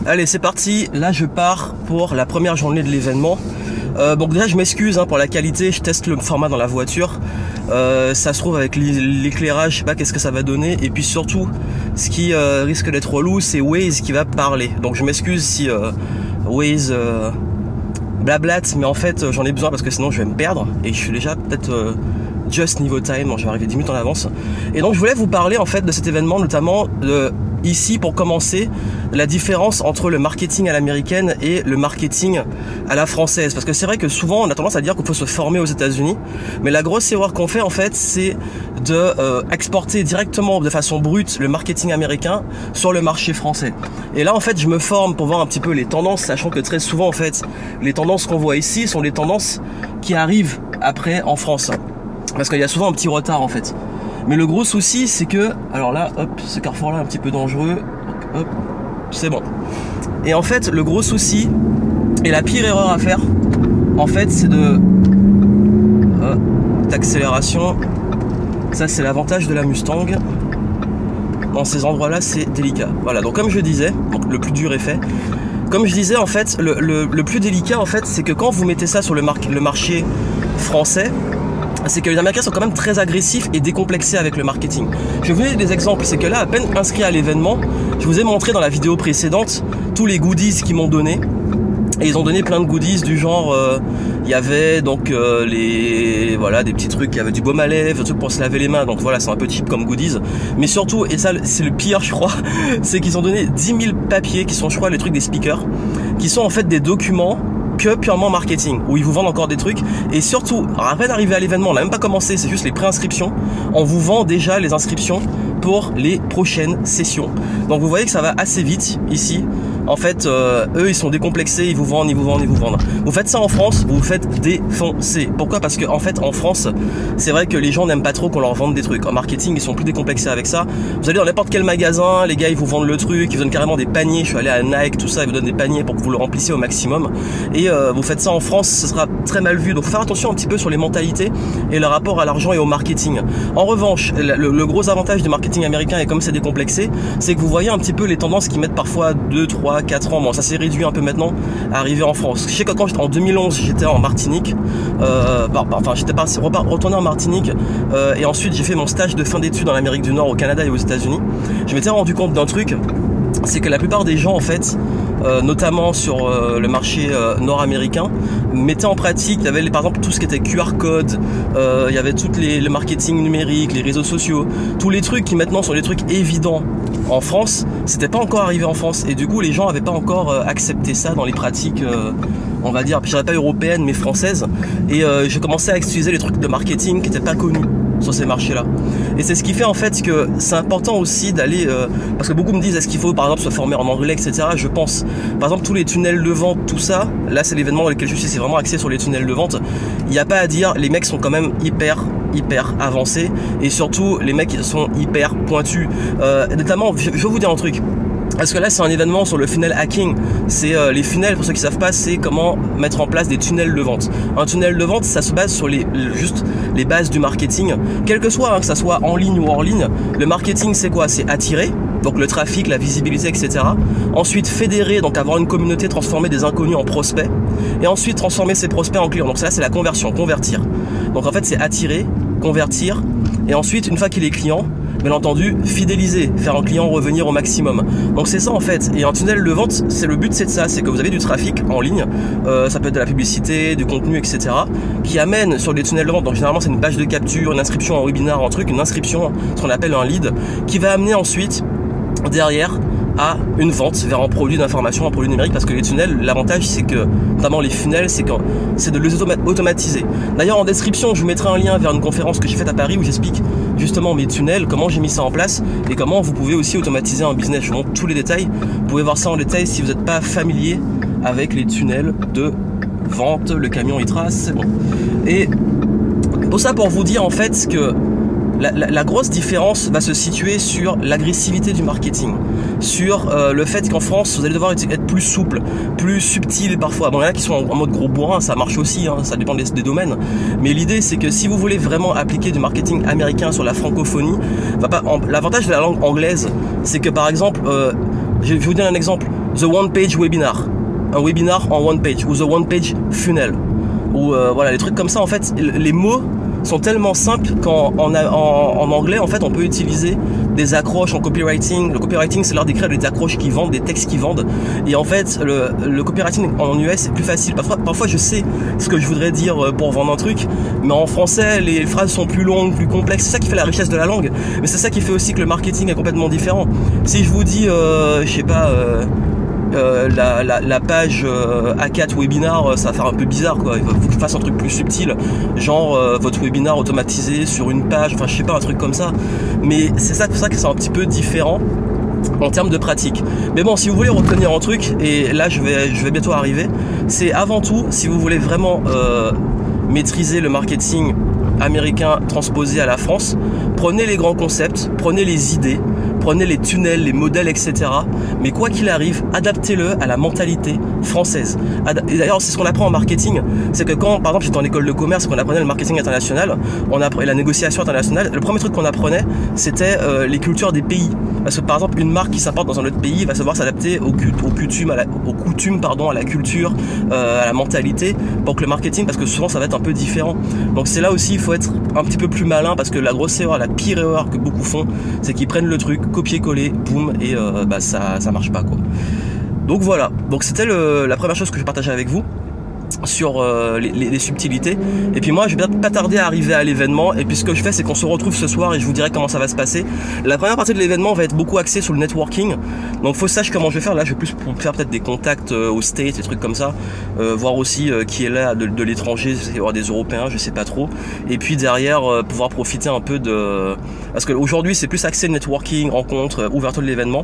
Allez, c'est parti. Là, je pars pour la première journée de l'événement. Donc déjà, je m'excuse pour la qualité. Je teste le format dans la voiture. Ça se trouve avec l'éclairage, je sais pas qu'est-ce que ça va donner. Et puis surtout, ce qui risque d'être relou, c'est Waze qui va parler. Donc je m'excuse si Waze blablate, mais en fait, j'en ai besoin parce que sinon, je vais me perdre. Et je suis déjà peut-être just niveau time. Donc je vais arriver 10 minutes en avance. Et donc je voulais vous parler en fait de cet événement, notamment ici, pour commencer, la différence entre le marketing à l'américaine et le marketing à la française. Parce que c'est vrai que souvent, on a tendance à dire qu'il faut se former aux États-Unis, mais la grosse erreur qu'on fait, en fait, c'est de exporter directement de façon brute le marketing américain sur le marché français. Et là, en fait, je me forme pour voir un petit peu les tendances, sachant que très souvent, en fait, les tendances qu'on voit ici sont les tendances qui arrivent après en France. Parce qu'il y a souvent un petit retard, en fait. Mais le gros souci, c'est que, alors là, hop, ce carrefour-là un petit peu dangereux, hop, c'est bon. Et en fait, le gros souci, et la pire erreur à faire, en fait, c'est d'accélération. Ça, c'est l'avantage de la Mustang. Dans ces endroits-là, c'est délicat. Voilà, donc comme je disais, donc le plus dur est fait. Comme je disais, en fait, le plus délicat, en fait, c'est que quand vous mettez ça sur le marché français, c'est que les Américains sont quand même très agressifs et décomplexés avec le marketing. Je vais vous donner des exemples, c'est que là, à peine inscrit à l'événement, je vous ai montré dans la vidéo précédente tous les goodies qu'ils m'ont donné. Et ils ont donné plein de goodies du genre, il y avait donc des petits trucs, il y avait du baume à lèvres, des trucs pour se laver les mains, donc voilà, c'est un peu cheap comme goodies. Mais surtout, et ça c'est le pire je crois, c'est qu'ils ont donné 10 000 papiers qui sont je crois les trucs des speakers, qui sont en fait des documents que purement marketing, où ils vous vendent encore des trucs. Et surtout, à peine arrivé à l'événement, on n'a même pas commencé, c'est juste les préinscriptions, on vous vend déjà les inscriptions pour les prochaines sessions. Donc vous voyez que ça va assez vite ici. En fait, eux, ils sont décomplexés, ils vous vendent. Vous faites ça en France, vous vous faites défoncer. Pourquoi? Parce que en fait, en France, c'est vrai que les gens n'aiment pas trop qu'on leur vende des trucs. En marketing, ils sont plus décomplexés avec ça. Vous allez dans n'importe quel magasin, les gars, ils vous vendent le truc, ils vous donnent carrément des paniers. Je suis allé à Nike, tout ça, ils vous donnent des paniers pour que vous le remplissiez au maximum. Et vous faites ça en France, ce sera très mal vu. Donc, faut faire attention un petit peu sur les mentalités et le rapport à l'argent et au marketing. En revanche, le gros avantage du marketing américain, et comme c'est décomplexé, c'est que vous voyez un petit peu les tendances qui mettent parfois 2, 3, 4 ans. Bon, ça s'est réduit un peu maintenant, arrivé en France. Je sais que quand j'étais en 2011, j'étais en Martinique. J'étais retourné en Martinique et ensuite j'ai fait mon stage de fin d'études en Amérique du Nord, au Canada et aux États-Unis. Je m'étais rendu compte d'un truc, c'est que la plupart des gens en fait, notamment sur le marché nord-américain, mettaient en pratique, il y avait par exemple tout ce qui était QR code, il y avait tout le marketing numérique, les réseaux sociaux, tous les trucs qui maintenant sont des trucs évidents en France, c'était pas encore arrivé en France, et du coup les gens avaient pas encore accepté ça dans les pratiques, on va dire, je dirais pas européennes mais françaises, et j'ai commencé à utiliser les trucs de marketing qui étaient pas connus sur ces marchés-là. Et c'est ce qui fait en fait que c'est important aussi d'aller, parce que beaucoup me disent est-ce qu'il faut par exemple se former en anglais, etc. Je pense, par exemple tous les tunnels de vente, tout ça, là c'est l'événement dans lequel je suis, c'est vraiment axé sur les tunnels de vente. Il n'y a pas à dire, les mecs sont quand même hyper avancés, et surtout les mecs sont hyper pointus. Notamment, je vais vous dire un truc. Parce que là c'est un événement sur le funnel hacking. C'est les funnels, pour ceux qui savent pas, c'est comment mettre en place des tunnels de vente. Un tunnel de vente, ça se base sur juste les bases du marketing. Quel que soit, que ça soit en ligne ou hors ligne, le marketing c'est quoi? C'est attirer, donc le trafic, la visibilité, etc. Ensuite fédérer, donc avoir une communauté, transformer des inconnus en prospects. Et ensuite transformer ces prospects en clients. Donc ça c'est la conversion, convertir. Donc en fait c'est attirer, convertir, et ensuite une fois qu'il est client, bien entendu, fidéliser, faire un client revenir au maximum. Donc c'est ça en fait. Et un tunnel de vente, c'est le but, c'est de ça, c'est que vous avez du trafic en ligne, ça peut être de la publicité, du contenu, etc. qui amène sur les tunnels de vente. Donc généralement c'est une page de capture, une inscription en webinar, un truc, une inscription, ce qu'on appelle un lead, qui va amener ensuite derrière à une vente vers un produit d'information, un produit numérique, parce que les tunnels, l'avantage c'est que, notamment les funnels, c'est de les automatiser. D'ailleurs en description, je vous mettrai un lien vers une conférence que j'ai faite à Paris où j'explique justement mes tunnels, comment j'ai mis ça en place et comment vous pouvez aussi automatiser un business. Je vous montre tous les détails. Vous pouvez voir ça en détail si vous n'êtes pas familier avec les tunnels de vente, le camion il trace, c'est bon. Et tout ça pour vous dire en fait que la grosse différence va se situer sur l'agressivité du marketing, sur le fait qu'en France vous allez devoir être plus souple, plus subtil parfois. Bon, il y en a qui sont en mode gros bourrin, ça marche aussi, hein, ça dépend des domaines, mais l'idée c'est que si vous voulez vraiment appliquer du marketing américain sur la francophonie, l'avantage de la langue anglaise, c'est que par exemple, je vais vous donner un exemple. the one page webinar, un webinar en one page, ou the one page funnel, ou voilà, les trucs comme ça. En fait, les mots sont tellement simples qu'en anglais, en fait, on peut utiliser des accroches en copywriting. Le copywriting, c'est l'art d'écrire des accroches qui vendent, des textes qui vendent. Et en fait, le copywriting en US, c'est plus facile. Parfois, je sais ce que je voudrais dire pour vendre un truc, mais en français, les phrases sont plus longues, plus complexes. C'est ça qui fait la richesse de la langue. Mais c'est ça qui fait aussi que le marketing est complètement différent. Si je vous dis, je sais pas... la page A4 webinar, ça va faire un peu bizarre quoi. Il faut que je fasse un truc plus subtil, genre votre webinar automatisé sur une page, enfin je sais pas, un truc comme ça. Mais c'est ça, pour ça que c'est un petit peu différent en termes de pratique. Mais bon, si vous voulez retenir un truc, et là je vais bientôt arriver, c'est avant tout, si vous voulez vraiment maîtriser le marketing américain transposé à la France, prenez les grands concepts, prenez les idées, prenez les tunnels, les modèles, etc. Mais quoi qu'il arrive, adaptez-le à la mentalité française. Et d'ailleurs, c'est ce qu'on apprend en marketing. C'est que quand, par exemple, j'étais en école de commerce, qu'on apprenait le marketing international, on apprenait la négociation internationale, le premier truc qu'on apprenait, c'était les cultures des pays. Parce que par exemple, une marque qui s'importe dans un autre pays va savoir s'adapter aux coutumes, à la culture, à la mentalité, pour que le marketing, parce que souvent ça va être un peu différent. Donc c'est là aussi, il faut être un petit peu plus malin, parce que la grosse erreur, la pire erreur que beaucoup font, c'est qu'ils prennent le truc, copier-coller, boum, et ça marche pas quoi. Donc voilà, donc c'était la première chose que je partageais avec vous sur les subtilités. Et puis moi je vais pas tarder à arriver à l'événement, et puis ce que je fais, c'est qu'on se retrouve ce soir et je vous dirai comment ça va se passer. La première partie de l'événement va être beaucoup axée sur le networking, donc faut savoir comment je vais faire. Là je vais plus faire peut-être des contacts aux States, des trucs comme ça, voir aussi qui est là de l'étranger, il va y avoir des Européens, je sais pas trop. Et puis derrière pouvoir profiter un peu parce que aujourd'hui c'est plus axé networking, rencontre, ouverture de l'événement.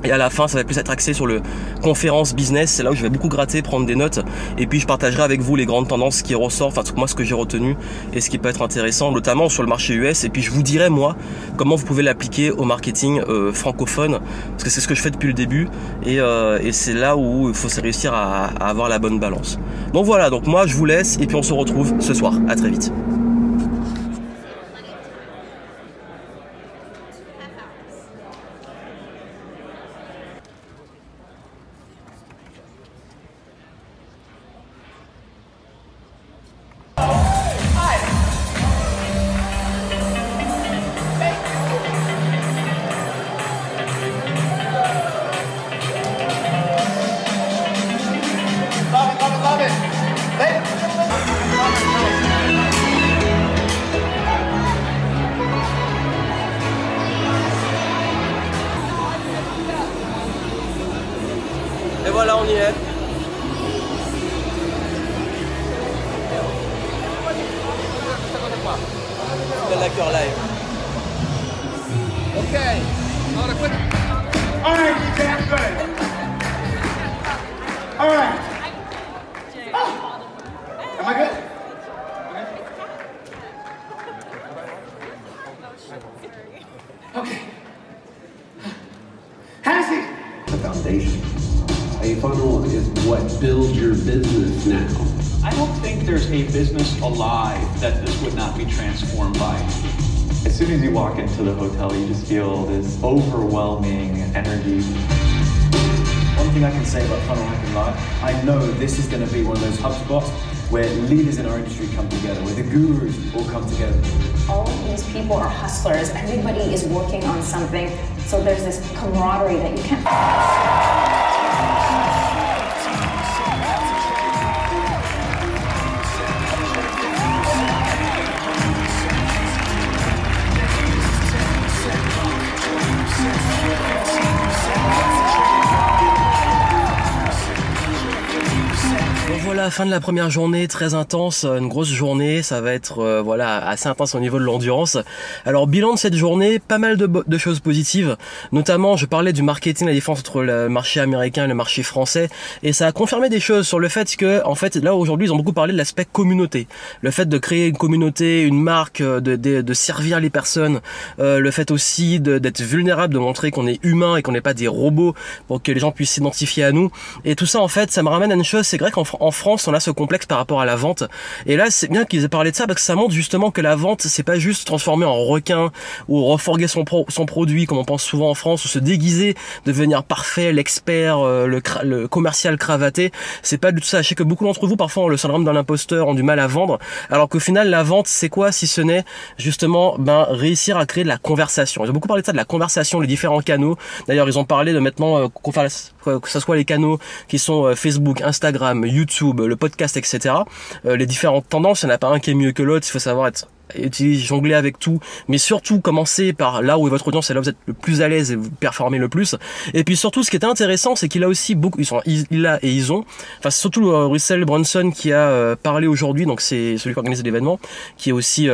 Et à la fin, ça va plus être axé sur le conférence business. C'est là où je vais beaucoup gratter, prendre des notes. Et puis, je partagerai avec vous les grandes tendances qui ressortent, enfin, moi, ce que j'ai retenu et ce qui peut être intéressant, notamment sur le marché US. Et puis, je vous dirai, moi, comment vous pouvez l'appliquer au marketing francophone. Parce que c'est ce que je fais depuis le début. Et c'est là où il faut réussir à avoir la bonne balance. Donc voilà, donc moi, je vous laisse. Et puis, on se retrouve ce soir. À très vite. Et voilà, on y est. C'est l'acteur live. Ok. All right, you can't good. All right. Am I good? Okay. Have a seat. The foundation. A funnel is what builds your business now. I don't think there's a business alive that this would not be transformed by. As soon as you walk into the hotel, you just feel this overwhelming energy. One thing I can say about Funnel Hacking Live, I know this is going to be one of those hub spots where leaders in our industry come together, where the gurus all come together. All of these people are hustlers. Everybody is working on something. So there's this camaraderie that you can't... Voilà, fin de la première journée, très intense, une grosse journée, ça va être voilà, assez intense au niveau de l'endurance. Alors bilan de cette journée, pas mal de choses positives, notamment je parlais du marketing, la différence entre le marché américain et le marché français, et ça a confirmé des choses sur le fait que, en fait, là aujourd'hui ils ont beaucoup parlé de l'aspect communauté, le fait de créer une communauté, une marque, de servir les personnes, le fait aussi d'être vulnérable, de montrer qu'on est humain et qu'on n'est pas des robots pour que les gens puissent s'identifier à nous, et tout ça en fait, ça me ramène à une chose, c'est vrai qu'en France, France, on a ce complexe par rapport à la vente. Et là, c'est bien qu'ils aient parlé de ça parce que ça montre justement que la vente, c'est pas juste se transformer en requin ou refourguer son produit comme on pense souvent en France, ou se déguiser, devenir parfait, l'expert, le commercial cravaté. C'est pas du tout ça. Je sais que beaucoup d'entre vous parfois ont le syndrome d'un imposteur, ont du mal à vendre, alors qu'au final la vente c'est quoi si ce n'est justement réussir à créer de la conversation. Ils ont beaucoup parlé de ça, de la conversation, les différents canaux. D'ailleurs ils ont parlé de maintenant que ce soit les canaux qui sont Facebook, Instagram, YouTube, le podcast, etc. Les différentes tendances, il n'y en a pas un qui est mieux que l'autre, il faut savoir jongler avec tout, mais surtout commencer par là où est votre audience et là où vous êtes le plus à l'aise et vous performez le plus. Et puis surtout ce qui est enfin surtout Russell Brunson qui a parlé aujourd'hui, donc c'est celui qui organise l'événement, qui est aussi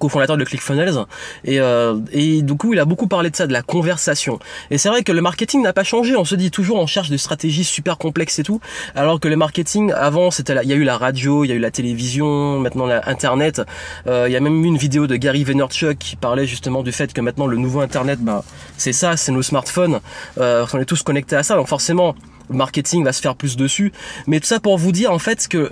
cofondateur de ClickFunnels, et du coup il a beaucoup parlé de ça, de la conversation. Et c'est vrai que le marketing n'a pas changé, on se dit toujours on cherche des stratégies super complexes et tout, alors que le marketing avant il y a eu la radio, il y a eu la télévision, maintenant internet, il y a même eu une vidéo de Gary Vaynerchuk qui parlait justement du fait que maintenant le nouveau internet, c'est ça, c'est nos smartphones, on est tous connectés à ça, donc forcément le marketing va se faire plus dessus. Mais tout ça pour vous dire en fait que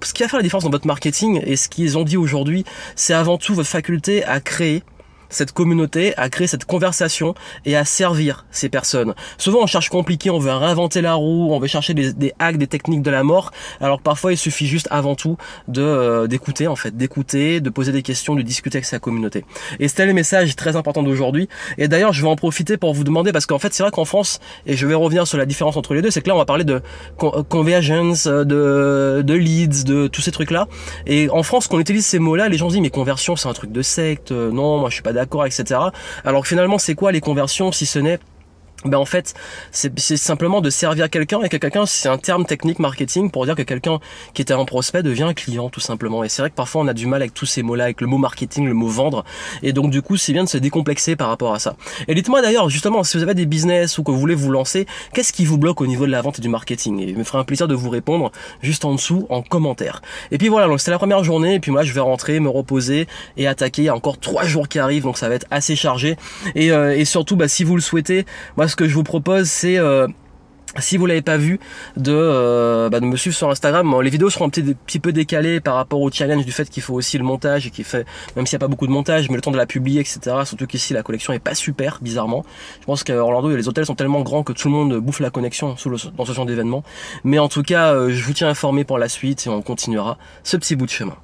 ce qui va faire la différence dans votre marketing et ce qu'ils ont dit aujourd'hui, c'est avant tout votre faculté à créer cette communauté, à créer cette conversation et à servir ces personnes. Souvent on cherche compliqué, on veut réinventer la roue, on veut chercher des hacks, des techniques de la mort, alors que parfois il suffit juste avant tout d'écouter en fait, de poser des questions, de discuter avec sa communauté. Et c'était le message très important d'aujourd'hui. Et d'ailleurs je vais en profiter pour vous demander, parce qu'en fait c'est vrai qu'en France, et je vais revenir sur la différence entre les deux, c'est que là on va parler de conversions, de leads, de tous ces trucs là. Et en France, quand on utilise ces mots là, les gens se disent mais conversion c'est un truc de secte, non moi je suis pas d'accord, etc. Alors que finalement c'est quoi les conversions si ce n'est en fait c'est simplement de servir quelqu'un, et que quelqu'un c'est un terme technique marketing pour dire que quelqu'un qui était un prospect devient un client tout simplement. Et c'est vrai que parfois on a du mal avec tous ces mots là, avec le mot marketing, le mot vendre, et donc du coup c'est bien de se décomplexer par rapport à ça. Et dites-moi d'ailleurs justement si vous avez des business ou que vous voulez vous lancer, qu'est-ce qui vous bloque au niveau de la vente et du marketing, et il me ferait un plaisir de vous répondre juste en dessous en commentaire. Et puis voilà, donc c'était la première journée, et puis moi je vais rentrer, me reposer et attaquer. Il y a encore 3 jours qui arrivent, donc ça va être assez chargé, et surtout si vous le souhaitez, moi ce que je vous propose c'est si vous l'avez pas vu, de me suivre sur Instagram. Les vidéos seront un petit peu décalées par rapport au challenge du fait qu'il faut aussi le montage, et même s'il n'y a pas beaucoup de montage, mais le temps de la publier, etc. Surtout qu'ici la connexion est pas super, bizarrement. Je pense qu'à Orlando les hôtels sont tellement grands que tout le monde bouffe la connexion dans ce genre d'événement. Mais en tout cas, je vous tiens informé pour la suite et on continuera ce petit bout de chemin.